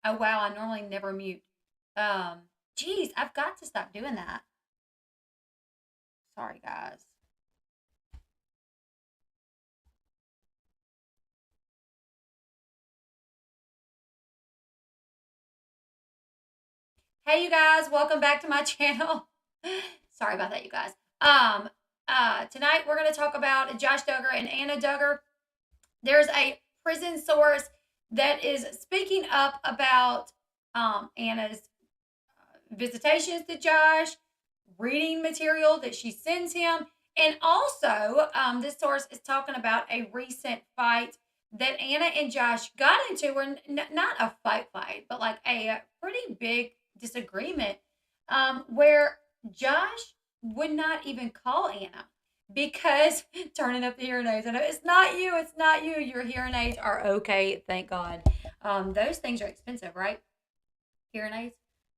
Oh, wow. I normally never mute. Geez, I've got to stop doing that. Sorry, guys. Hey, you guys. Welcome back to my channel. Sorry about that, you guys. Tonight we're going to talk about Josh Duggar and Anna Duggar. There's a prison source that is speaking up about Anna's visitations to Josh, reading material that she sends him, and also this source is talking about a recent fight that Anna and Josh got into, or not a fight, but like a pretty big disagreement, where Josh would not even call Anna because turning up the hearing aids. I know it's not you. It's not you. Your hearing aids are okay. Thank God. Those things are expensive, right? Hearing aids.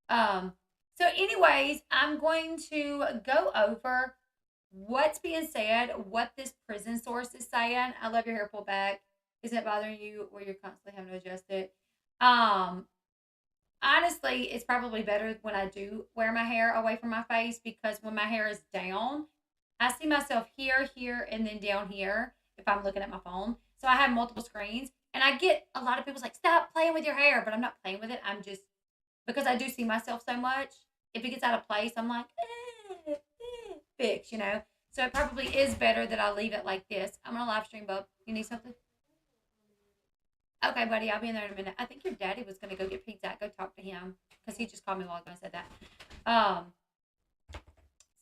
So, anyways, I'm going to go over what's being said, what this prison source is saying. I love your hair pulled back. Isn't it bothering you where you're constantly having to adjust it? Honestly, it's probably better when I do wear my hair away from my face, because when my hair is down, I see myself here, and then down here if I'm looking at my phone. So I have multiple screens, and I get a lot of people's like, stop playing with your hair, but I'm not playing with it. I'm just, because I do see myself so much, if it gets out of place, I'm like, fix, you know? So it probably is better that I leave it like this. I'm going to live stream, bub. You need something? Okay, buddy, I'll be in there in a minute. I think your daddy was going to go get pizza. Go talk to him, because he just called me while I said that.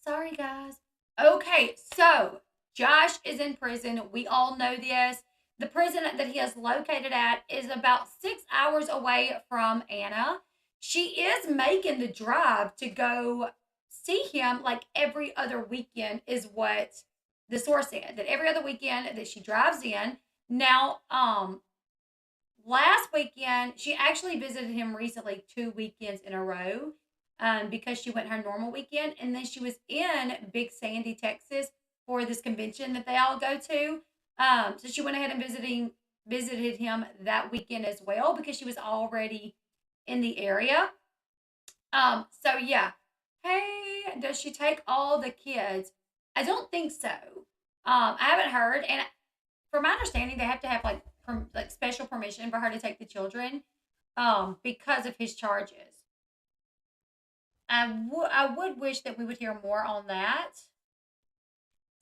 Sorry, guys. Okay, so Josh is in prison. We all know this. The prison that he is located at is about 6 hours away from Anna. She is making the drive to go see him like every other weekend, is what the source said. That every other weekend that she drives in. Now, last weekend, she actually visited him recently 2 weekends in a row, because she went her normal weekend. And then she was in Big Sandy, Texas for this convention that they all go to. So she went ahead and visited him that weekend as well, because she was already in the area. So yeah. Hey, does she take all the kids? I don't think so. I haven't heard, and from my understanding, they have to have like special permission for her to take the children, because of his charges. I would wish that we would hear more on that.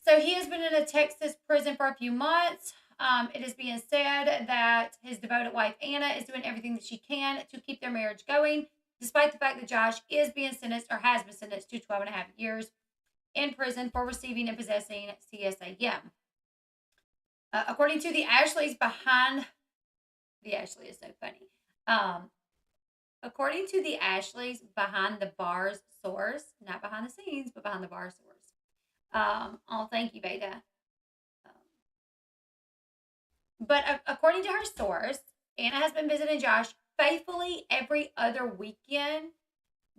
So he has been in a Texas prison for a few months. It is being said that his devoted wife Anna is doing everything that she can to keep their marriage going, despite the fact that Josh is being sentenced, or has been sentenced, to 12 and a half years in prison for receiving and possessing CSAM. According to the Ashleys behind, the Ashley is so funny. According to the Ashleys behind the bars source, not behind the scenes, but behind the bar source. Oh, thank you, Beta. But according to her source, Anna has been visiting Josh faithfully every other weekend,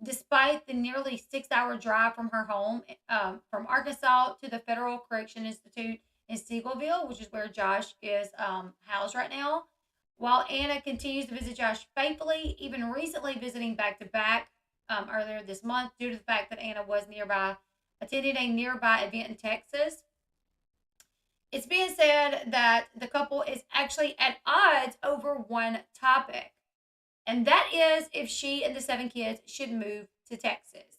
despite the nearly 6 hour drive from her home, from Arkansas to the Federal Correction Institute in Seagoville, which is where Josh is housed right now. While Anna continues to visit Josh faithfully, even recently visiting back to back earlier this month, due to the fact that Anna was attending a nearby event in Texas. It's being said that the couple is actually at odds over one topic, and that is if she and the 7 kids should move to Texas.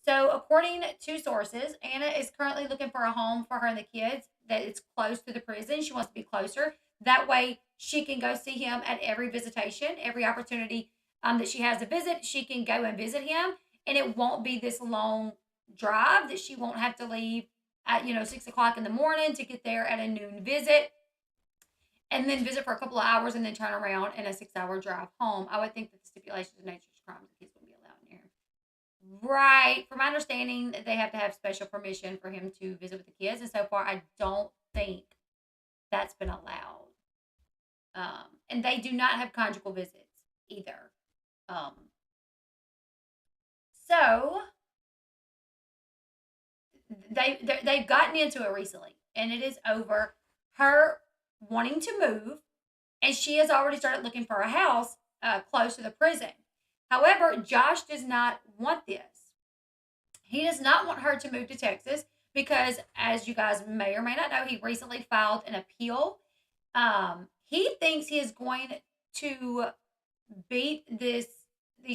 So, according to sources, Anna is currently looking for a home for her and the kids that is close to the prison. She wants to be closer. That way, she can go see him at every visitation, every opportunity that she has to visit. She can go and visit him, and it won't be this long drive that she won't have to leave at 6 o'clock in the morning to get there at a noon visit, and then visit for a couple of hours, and then turn around in a 6 hour drive home. I would think that the stipulations of nature's crimes, the kids wouldn't be allowed in here. Right. From my understanding, they have to have special permission for him to visit with the kids. And so far, I don't think that's been allowed. And they do not have conjugal visits either. So they've gotten into it recently, and it is over her wanting to move, and she has already started looking for a house close to the prison. However, Josh does not want this. He does not want her to move to Texas because, as you guys may or may not know, he recently filed an appeal. He thinks he is going to beat these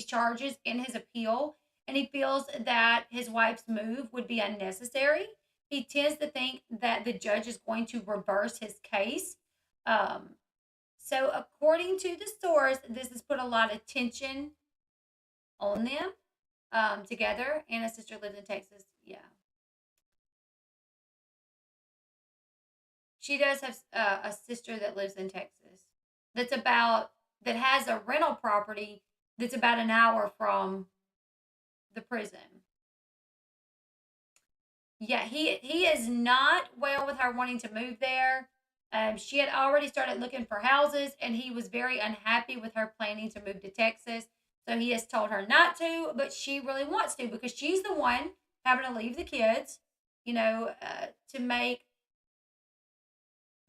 charges in his appeal, and he feels that his wife's move would be unnecessary. He tends to think that the judge is going to reverse his case. Um, so, according to the source, this has put a lot of tension on them together. Anna's sister lives in Texas. Yeah. She does have a sister that lives in Texas that has a rental property that's about an hour from the prison. Yeah, he is not well with her wanting to move there. She had already started looking for houses, and he was very unhappy with her planning to move to Texas. So he has told her not to, but she really wants to because she's the one having to leave the kids, to make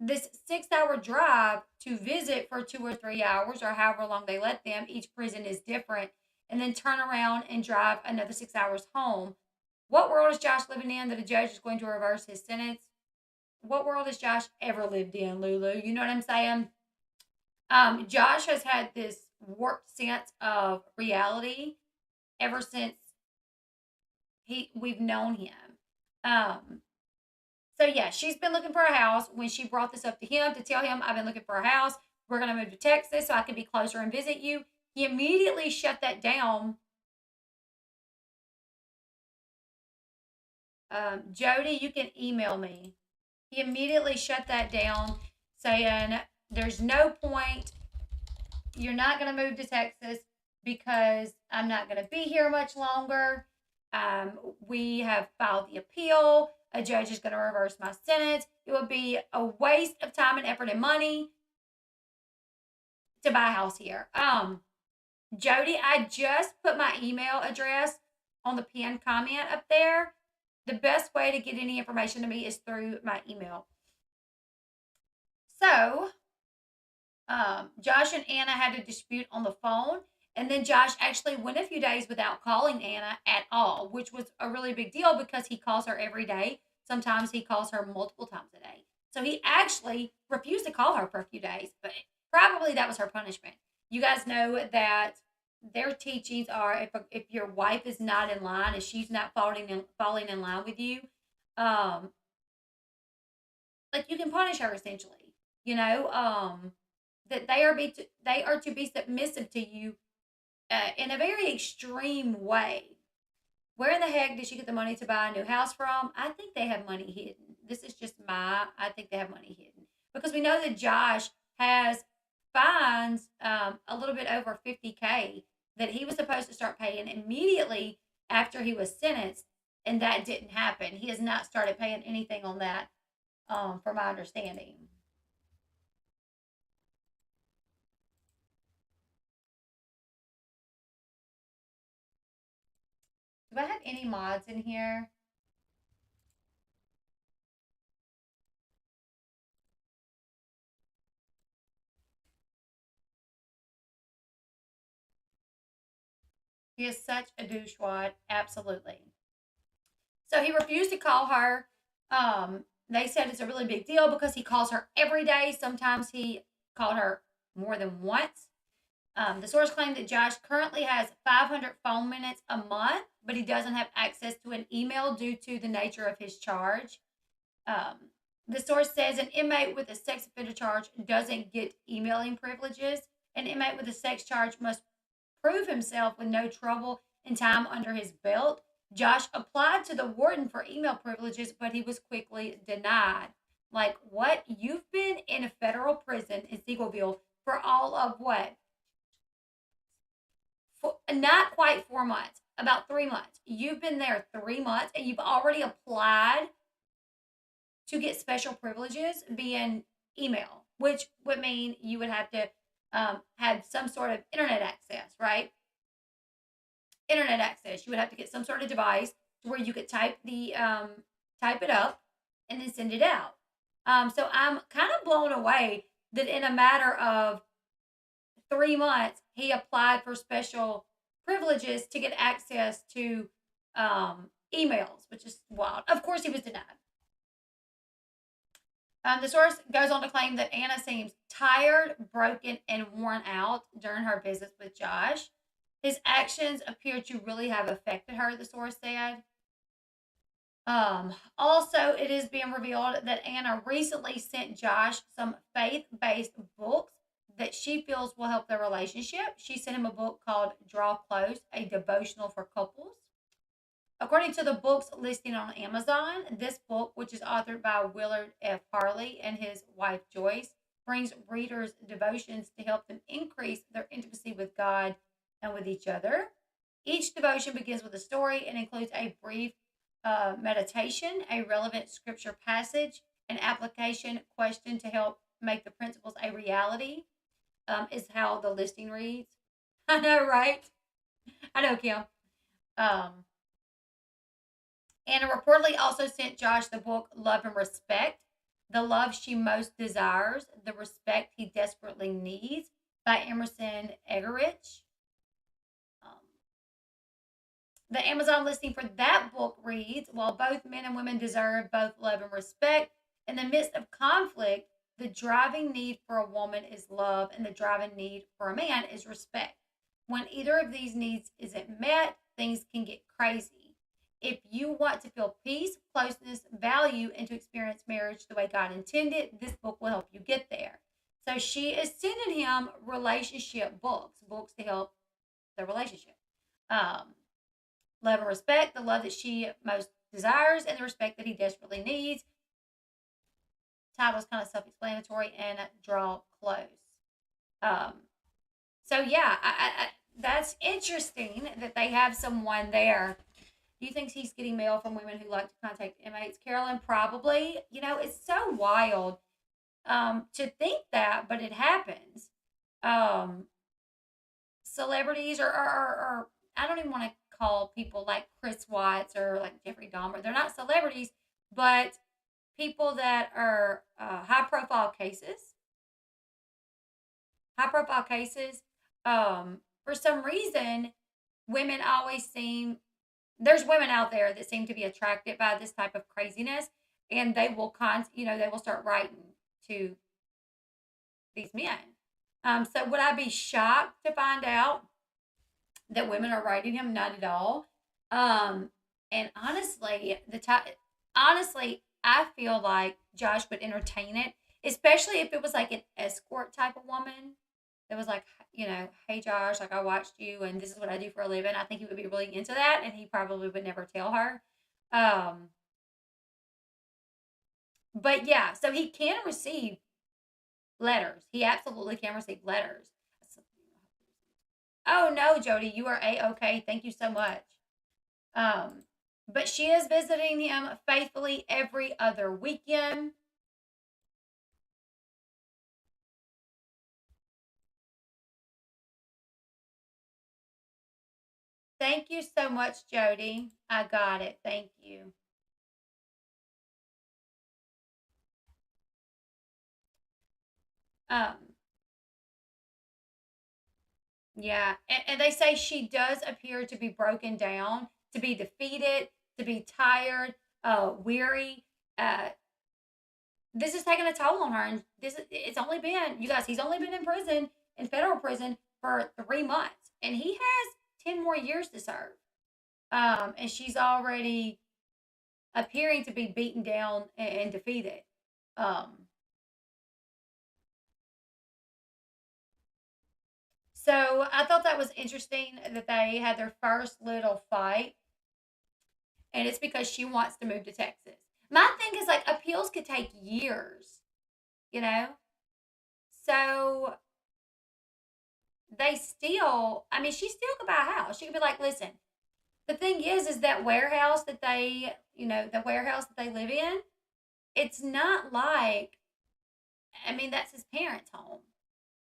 this 6 hour drive to visit for 2 or 3 hours or however long they let them. Each prison is different, and then turn around and drive another 6 hours home. What world is Josh living in that a judge is going to reverse his sentence? What world has Josh ever lived in, Lulu? You know what I'm saying? Josh has had this warped sense of reality ever since we've known him. So yeah, she's been looking for a house. When she brought this up to him to tell him, I've been looking for a house. We're gonna move to Texas so I can be closer and visit you. He immediately shut that down. Jody, you can email me. He immediately shut that down, saying, there's no point. You're not going to move to Texas because I'm not going to be here much longer. We have filed the appeal. A judge is going to reverse my sentence. It would be a waste of time and effort and money to buy a house here. Jody, I just put my email address on the pinned comment up there. The best way to get any information to me is through my email. So, Josh and Anna had a dispute on the phone, and then Josh actually went a few days without calling Anna at all, which was a really big deal because he calls her every day. Sometimes he calls her multiple times a day. So he actually refused to call her for a few days, but probably that was her punishment. You guys know that their teachings are if your wife is not in line, if she's not falling in line with you, like you can punish her essentially. That they are to be submissive to you in a very extreme way. Where in the heck did she get the money to buy a new house from? I think they have money hidden. This is just I think they have money hidden because we know that Josh has fines a little bit over 50K that he was supposed to start paying immediately after he was sentenced, and that didn't happen. He has not started paying anything on that, from my understanding. Do I have any mods in here? He is such a douchewad. Absolutely. So he refused to call her. They said it's a really big deal because he calls her every day. Sometimes he called her more than once. The source claimed that Josh currently has 500 phone minutes a month, but he doesn't have access to an email due to the nature of his charge. Um, the source says an inmate with a sex offender charge doesn't get emailing privileges. An inmate with a sex charge must prove himself with no trouble and time under his belt. Josh applied to the warden for email privileges, but he was quickly denied. Like, what? You've been in a federal prison in Seagoville for all of what? Not quite 4 months, about 3 months. You've been there 3 months and you've already applied to get special privileges via email, which would mean you would have to have some sort of internet access, right? Internet access. You would have to get some sort of device to where you could type it up and then send it out. So I'm kind of blown away that in a matter of 3 months, he applied for special privileges to get access to emails, which is wild. Of course, he was denied. The source goes on to claim that Anna seems tired, broken, and worn out during her visits with Josh. His actions appear to really have affected her, the source said. Also, it is being revealed that Anna recently sent Josh some faith based books that she feels will help their relationship. She sent him a book called Draw Close, a devotional for couples. According to the book's listing on Amazon, this book, which is authored by Willard F. Harley and his wife Joyce, brings readers devotions to help them increase their intimacy with God and with each other. Each devotion begins with a story and includes a brief meditation, a relevant scripture passage, an application question to help make the principles a reality, is how the listing reads. I know, right? I know, Kim. Anna reportedly also sent Josh the book Love and Respect, The Love She Most Desires, The Respect He Desperately Needs by Emerson Eggerichs. The Amazon listing for that book reads, while both men and women deserve both love and respect, in the midst of conflict, the driving need for a woman is love, and the driving need for a man is respect. When either of these needs isn't met, things can get crazy. If you want to feel peace, closeness, value, and to experience marriage the way God intended, this book will help you get there. So she is sending him relationship books, books to help their relationship. Love and respect, the love that she most desires, and the respect that he desperately needs. Title's kind of self-explanatory, and draw close. So yeah, that's interesting that they have someone there. Do you think he's getting mail from women who like to contact inmates? Carolyn, probably. You know, it's so wild to think that, but it happens. Celebrities or I don't even want to call people like Chris Watts or like Jeffrey Dahmer. They're not celebrities, but people that are high profile cases. High profile cases. For some reason, women always seem, there's women out there that seem to be attracted by this type of craziness, and they will they will start writing to these men. So would I be shocked to find out that women are writing him? Not at all. And honestly, I feel like Josh would entertain it, especially if it was like an escort type of woman. It was like, hey Josh, like I watched you and this is what I do for a living. I think he would be really into that, and he probably would never tell her. But yeah, so he can receive letters. He absolutely can receive letters. Oh no, Jody, you are A-okay. Thank you so much. But she is visiting him faithfully every other weekend. Thank you so much, Jody. I got it. Thank you. Um, yeah, and they say she does appear to be broken down, to be defeated, to be tired, weary. This is taking a toll on her, and it's only been, you guys, he's only been in prison, in federal prison, for 3 months, and he has 10 more years to serve. And she's already appearing to be beaten down and defeated. So I thought that was interesting that they had their first little fight, and it's because she wants to move to Texas. My thing is like appeals could take years, you know? So they still, I mean, she still could buy a house. She could be like, listen, the thing is that warehouse that they, the warehouse that they live in, it's not like, I mean, that's his parents' home.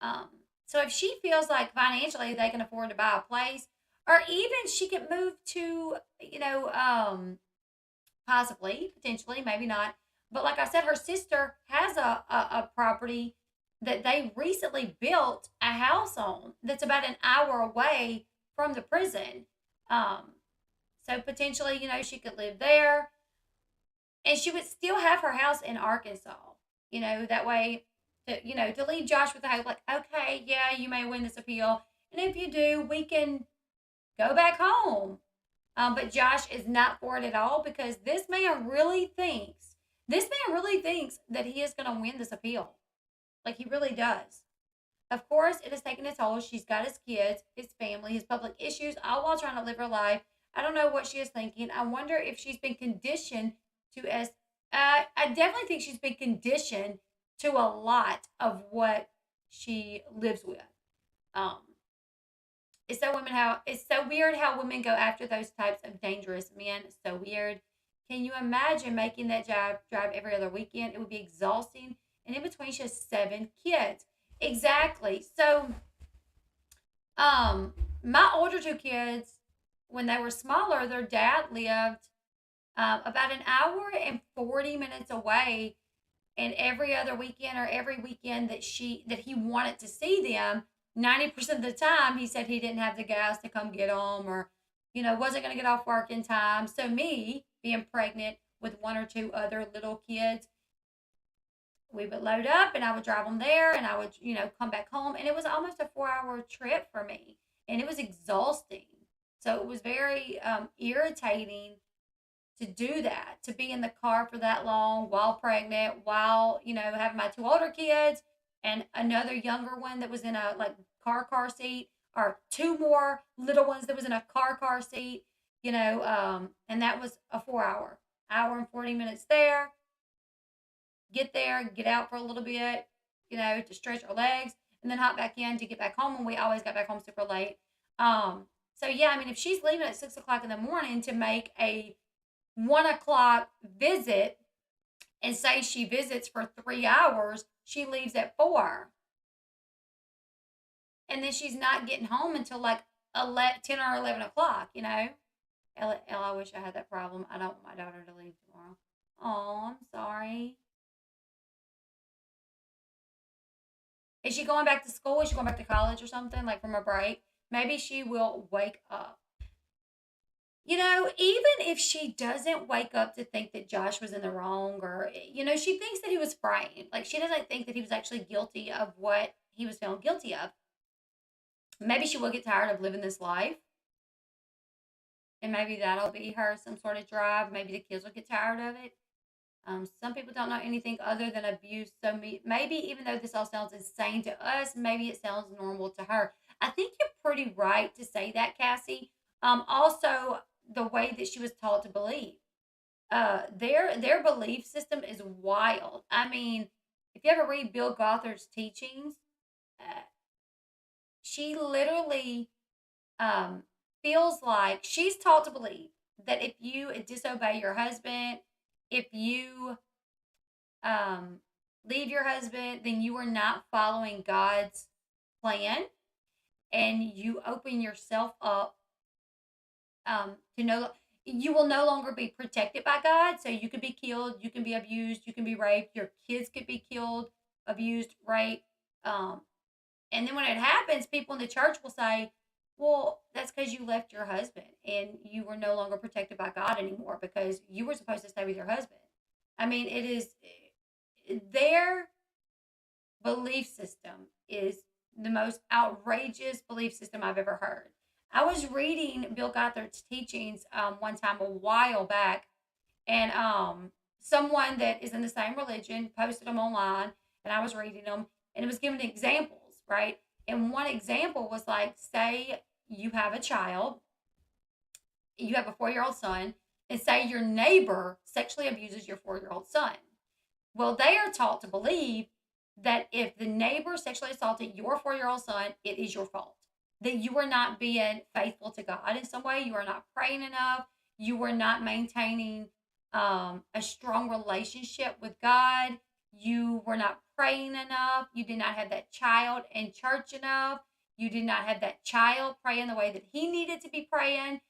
Um, so if she feels like financially they can afford to buy a place, or even she could move to, possibly, potentially, maybe not. But like I said, her sister has a property that they recently built house on that's about an hour away from the prison. Um, so potentially, she could live there and she would still have her house in Arkansas. That way, to leave Josh with the hope, like, okay, yeah, you may win this appeal, and if you do, we can go back home. But Josh is not for it at all because this man really thinks that he is going to win this appeal. Like he really does. Of course, it has taken a toll. She's got his kids, his family, his public issues, all while trying to live her life. I don't know what she is thinking. I wonder if she's been conditioned to I definitely think she's been conditioned to a lot of what she lives with. Um, it's so weird how women go after those types of dangerous men. It's so weird. Can you imagine making that drive every other weekend? It would be exhausting. And in between, she has 7 kids. Exactly. So, my older 2 kids, when they were smaller, their dad lived about an hour and 40 minutes away, and every other weekend or every weekend that he wanted to see them, 90% of the time he said he didn't have the gas to come get them, or wasn't going to get off work in time. So me being pregnant with 1 or 2 other little kids, we would load up and I would drive them there, and I would come back home, and it was almost a 4-hour trip for me, and it was exhausting. So it was very irritating to do that, to be in the car for that long while pregnant, while, having my 2 older kids and another younger one that was in a like car seat, or 2 more little ones that was in a car seat, and that was a 4 hour and 40 minutes there, get out for a little bit, to stretch our legs, and then hop back in to get back home. And we always got back home super late. So yeah, I mean, if she's leaving at 6 o'clock in the morning to make a 1 o'clock visit, and say she visits for 3 hours, she leaves at 4. And then she's not getting home until like 10 or 11 o'clock. Ella, I wish I had that problem. I don't want my daughter to leave tomorrow. Oh, I'm sorry. Is she going back to school? Is she going back to college or something, like from a break? Maybe she will wake up. Even if she doesn't wake up to think that Josh was in the wrong, or, she thinks that he was framed. Like, she doesn't think that he was actually guilty of what he was found guilty of. Maybe she will get tired of living this life. And maybe that'll be her some sort of drive. Maybe the kids will get tired of it. Some people don't know anything other than abuse. So maybe even though this all sounds insane to us, maybe it sounds normal to her. I think you're pretty right to say that, Cassie. Also, the way that she was taught to believe. Their belief system is wild. I mean, if you ever read Bill Gothard's teachings, uh, she literally feels like she's taught to believe that if you disobey your husband, if you leave your husband, then you are not following God's plan, and you open yourself up to know you will no longer be protected by God. So you could be killed, you can be abused, you can be raped, your kids could be killed, abused, raped. Um, and then when it happens, people in the church will say, well, that's because you left your husband and you were no longer protected by God anymore because you were supposed to stay with your husband. I mean, it is their belief system is the most outrageous belief system I've ever heard. I was reading Bill Gothard's teachings one time a while back, and someone that is in the same religion posted them online, and I was reading them, and it was giving examples, right? And one example was like, say you have a child, you have a 4-year-old son, and say your neighbor sexually abuses your 4-year-old son. Well, they are taught to believe that if the neighbor sexually assaulted your 4-year-old son, it is your fault. That you are not being faithful to God in some way. You are not praying enough. You are not maintaining a strong relationship with God. You were not praying enough. You did not have that child in church enough. You did not have that child praying the way that he needed to be praying.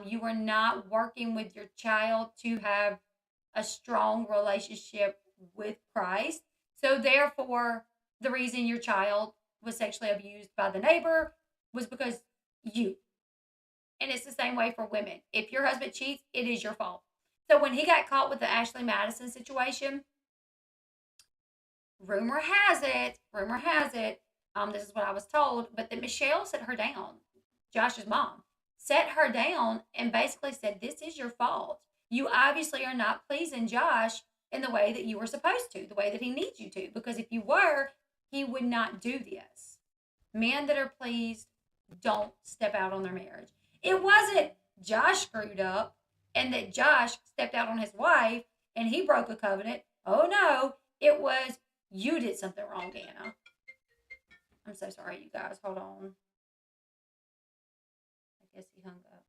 You were not working with your child to have a strong relationship with Christ. So therefore, the reason your child was sexually abused by the neighbor was because you. And it's the same way for women. If your husband cheats, it is your fault. So when he got caught with the Ashley Madison situation, rumor has it, this is what I was told, but that Michelle set her down, Josh's mom, set her down and basically said, this is your fault. You obviously are not pleasing Josh in the way that you were supposed to, the way that he needs you to, because if you were, he would not do this. Men that are pleased don't step out on their marriage. It wasn't Josh screwed up and that Josh stepped out on his wife and he broke a covenant. Oh no, it was you did something wrong, Anna. I'm so sorry, you guys. Hold on. I guess he hung up.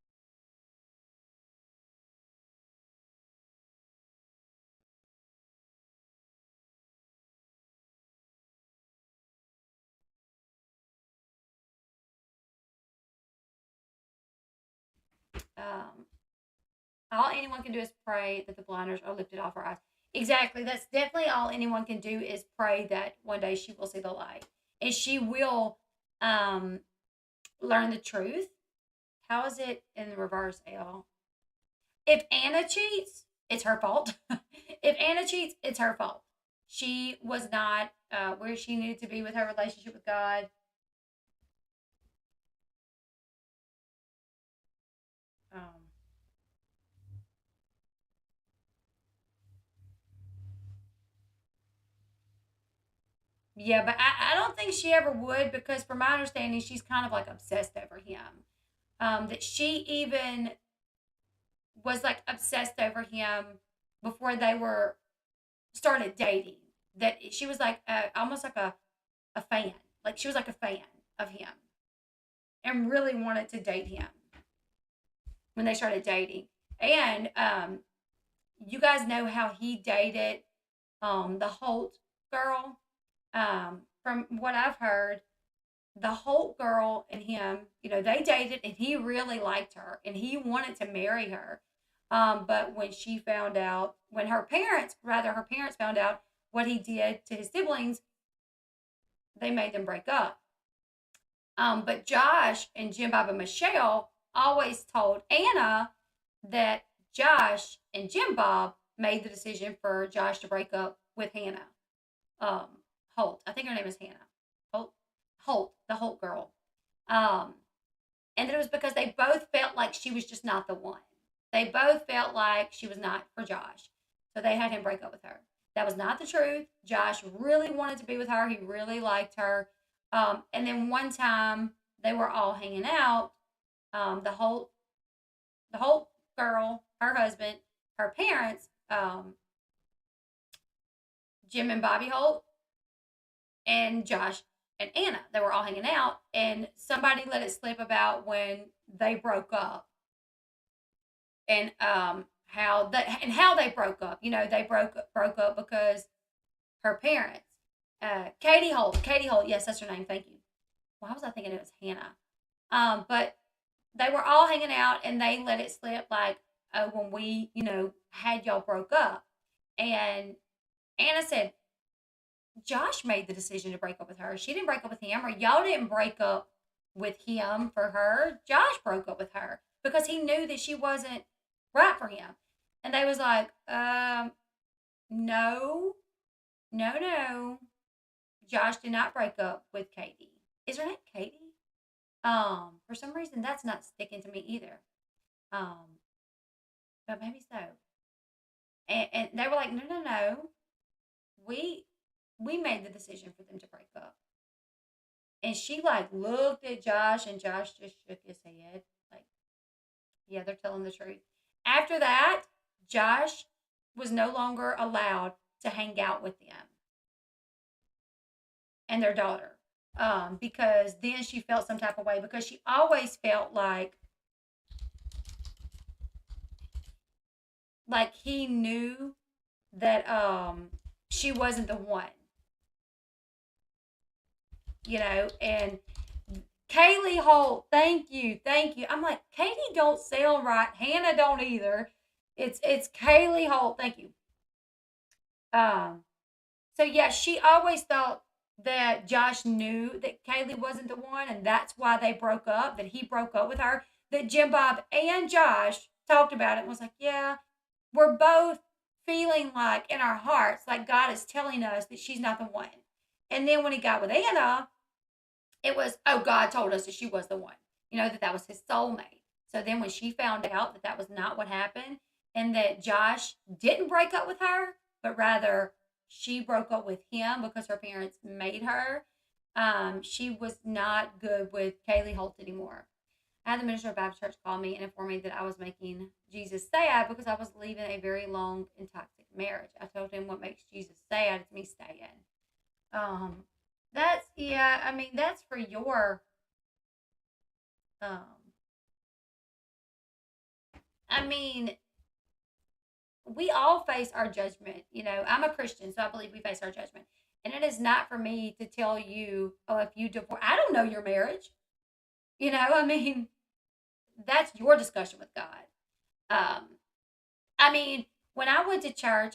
All anyone can do is pray that the blinders are lifted off her eyes. Exactly. That's definitely all anyone can do is pray that one day she will see the light and she will um, learn the truth. How is it in the reverse, Elle? If Anna cheats, it's her fault. If Anna cheats, it's her fault. She was not where she needed to be with her relationship with God. Um, yeah, but I don't think she ever would because, from my understanding, she's kind of like obsessed over him. That she even was like obsessed over him before they were started dating. That she was like almost like a fan. Like she was like a fan of him and really wanted to date him when they started dating. And you guys know how he dated the Holt girl. From what I've heard, the Holt girl and him, they dated and he really liked her and he wanted to marry her. But when she found out, when her parents found out what he did to his siblings, they made them break up. But Josh and Jim Bob and Michelle always told Anna that Josh and Jim Bob made the decision for Josh to break up with Hannah. Um, Holt. I think her name is Hannah. Holt. Holt, the Holt girl. Um, and it was because they both felt like she was just not the one. They both felt like she was not for Josh. So they had him break up with her. That was not the truth. Josh really wanted to be with her. He really liked her. And then one time they were all hanging out. The Holt girl, her husband, her parents, Jim and Bobby Holt, and Josh and Anna. They were all hanging out, and somebody let it slip about when they broke up, and how they broke up. They broke up because her parents, Katie Holt, yes, that's her name. Thank you. Why was I thinking it was Hannah? But they were all hanging out, and they let it slip like, oh, when we, had y'all broke up, and Anna said, Josh made the decision to break up with her. She didn't break up with him, or y'all didn't break up with him for her. Josh broke up with her because he knew that she wasn't right for him. And they was like, no, no. Josh did not break up with Katie. Is her name Katie? For some reason that's not sticking to me either. Um, but maybe so. And they were like, no, no, no. We we made the decision for them to break up. And she like looked at Josh and Josh just shook his head. Like, yeah, they're telling the truth. After that, Josh was no longer allowed to hang out with them and their daughter. Because then she felt some type of way because she always felt like he knew that she wasn't the one, and Kaylee Holt, thank you, thank you. I'm like, Katie don't sound right. Hannah don't either. It's Kaylee Holt, thank you. Um, so yeah, she always thought that Josh knew that Kaylee wasn't the one, and that's why they broke up, that he broke up with her, that Jim Bob and Josh talked about it and was like, yeah, we're both feeling like in our hearts, like God is telling us that she's not the one. And then when he got with Anna, it was, oh, God told us that she was the one, that that was his soulmate. So then when she found out that that was not what happened and that Josh didn't break up with her, but rather she broke up with him because her parents made her, she was not good with Kaylee Holt anymore. I had the minister of Baptist Church call me and inform me that I was making Jesus sad because I was leaving a very long and toxic marriage. I told him what makes Jesus sad is me staying. Um, that's yeah. I mean, that's for your. Um, I mean, we all face our judgment. I'm a Christian, so I believe we face our judgment, and it is not for me to tell you, oh, if you divorce, I don't know your marriage. I mean, that's your discussion with God. Um, I mean, when I went to church,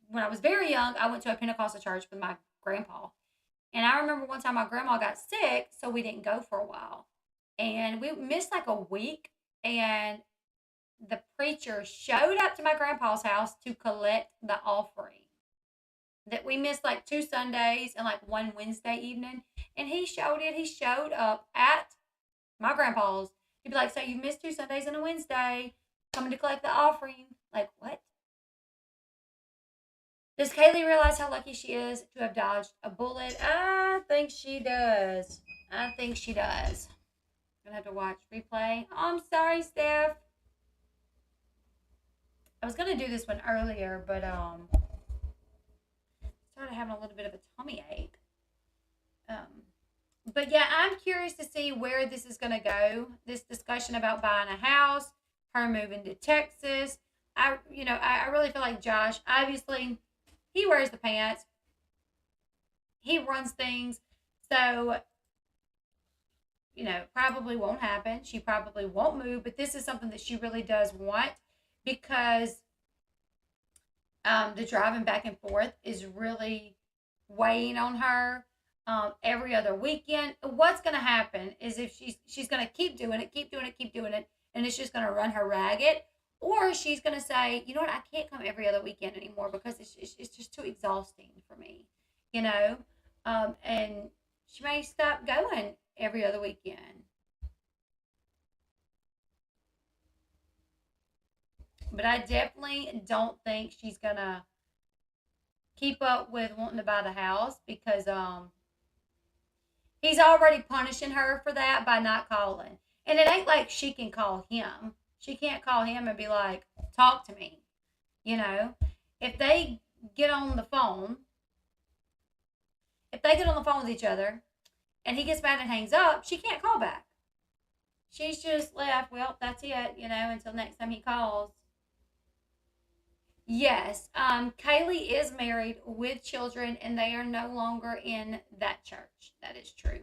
when I was very young, I went to a Pentecostal church with my grandpa. And I remember one time my grandma got sick, so we didn't go for a while. And we missed like a week. And the preacher showed up to my grandpa's house to collect the offering. That we missed like 2 Sundays and like one Wednesday evening. And he showed it. He showed up at my grandpa's. He'd be like, so you missed 2 Sundays and a Wednesday, coming to collect the offering. Like, what? Does Kaylee realize how lucky she is to have dodged a bullet? I think she does. I think she does. I'm gonna have to watch replay. Oh, I'm sorry, Steph. I was gonna do this one earlier, but started having a little bit of a tummy ache. But yeah, I'm curious to see where this is gonna go. This discussion about buying a house, her moving to Texas. I really feel like Josh. Obviously, he wears the pants. He runs things. So, probably won't happen. She probably won't move, but this is something that she really does want because the driving back and forth is really weighing on her. Every other weekend, what's going to happen is if she's going to keep doing it, and it's just going to run her ragged, or she's going to say, you know what, I can't come every other weekend anymore because it's just too exhausting for me, and she may stop going every other weekend. But I definitely don't think she's going to keep up with wanting to buy the house because he's already punishing her for that by not calling. And it ain't like she can call him. She can't call him and be like, talk to me. If they get on the phone, with each other and he gets mad and hangs up, she can't call back. She's just left, well, that's it, until next time he calls. Yes, Kaylee is married with children and they are no longer in that church. That is true.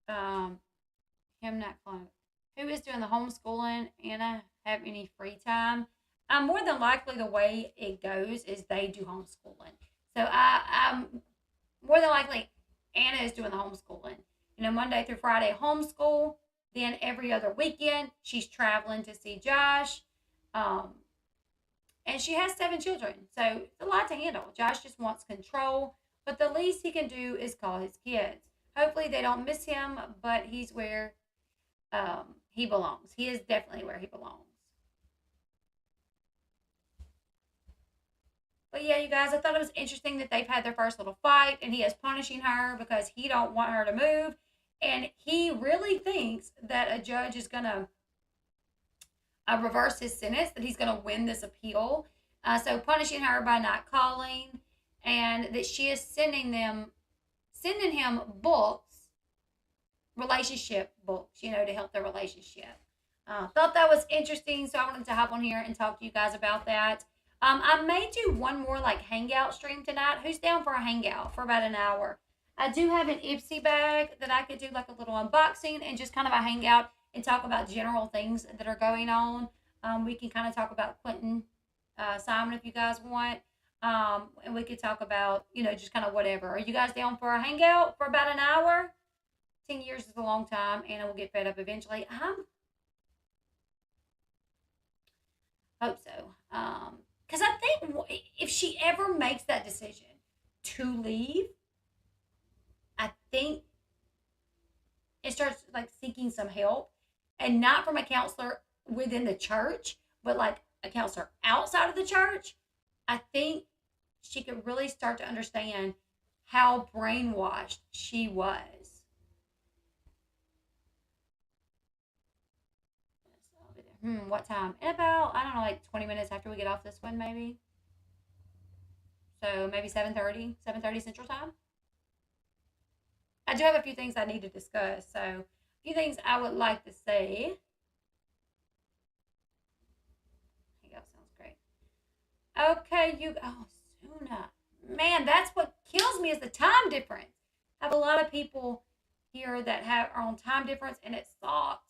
Um, him not calling. Who is doing the homeschooling? Anna have any free time? More than likely, the way it goes is they do homeschooling. So I'm more than likely Anna is doing the homeschooling. Monday through Friday homeschool. Then every other weekend she's traveling to see Josh. Um, and she has 7 children, so it's a lot to handle. Josh just wants control, but the least he can do is call his kids. Hopefully they don't miss him, but he's where he belongs. He is definitely where he belongs. But yeah, you guys, I thought it was interesting that they've had their first little fight, and he is punishing her because he don't want her to move, and he really thinks that a judge is gonna reverse his sentence, that he's gonna win this appeal. So punishing her by not calling, and that she is sending him books, relationship books, to help their relationship. Thought that was interesting, so I wanted to hop on here and talk to you guys about that. I may do one more like hangout stream tonight. Who's down for a hangout for about an hour? I do have an Ipsy bag that I could do like a little unboxing and just kind of a hangout and talk about general things that are going on. We can kind of talk about Quentin Simon if you guys want. And we could talk about, just kind of whatever. Are you guys down for a hangout for about an hour? 10 years is a long time, and I will get fed up eventually. Hope so. Because I think if she ever makes that decision to leave, I think it starts like seeking some help, and not from a counselor within the church, but like a counselor outside of the church. I think she could really start to understand how brainwashed she was. What time? In about, I don't know, like 20 minutes after we get off this one, maybe. So maybe 7:30 Central Time. I do have a few things I need to discuss. So a few things I would like to say. There you go. Sounds great. Okay, Suna. Man, that's what kills me is the time difference. I have a lot of people here that are on time difference, and it sucks.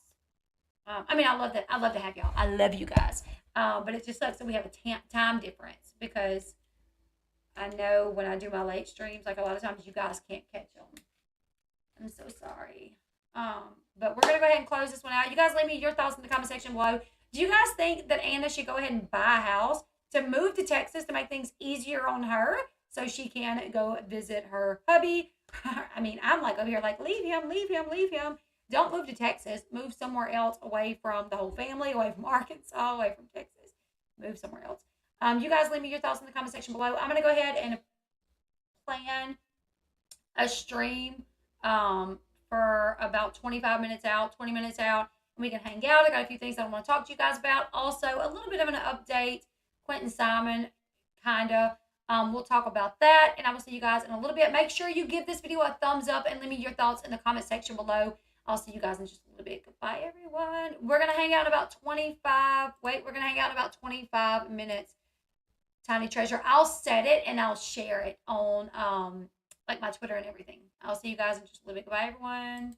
I love that. I love to have y'all. I love you guys. But it just sucks that we have a time difference because I know when I do my late streams, like a lot of times you guys can't catch them. I'm so sorry. But we're gonna go ahead and close this one out. You guys leave me your thoughts in the comment section below. Do you guys think that Anna should go ahead and buy a house to move to Texas to make things easier on her so she can go visit her hubby? I'm like over here like, leave him, leave him, leave him. Don't move to Texas. Move somewhere else away from the whole family, away from Arkansas, away from Texas. Move somewhere else. You guys leave me your thoughts in the comment section below. I'm going to go ahead and plan a stream for about 25 minutes out, 20 minutes out. And we can hang out. I got a few things I want to talk to you guys about. Also, a little bit of an update. Quentin Simon, kind of. We'll talk about that. And I will see you guys in a little bit. Make sure you give this video a thumbs up and leave me your thoughts in the comment section below. I'll see you guys in just a little bit. Goodbye, everyone. We're going to hang out about 25 minutes. Tiny Treasure. I'll set it and I'll share it on like my Twitter and everything. I'll see you guys in just a little bit. Goodbye, everyone.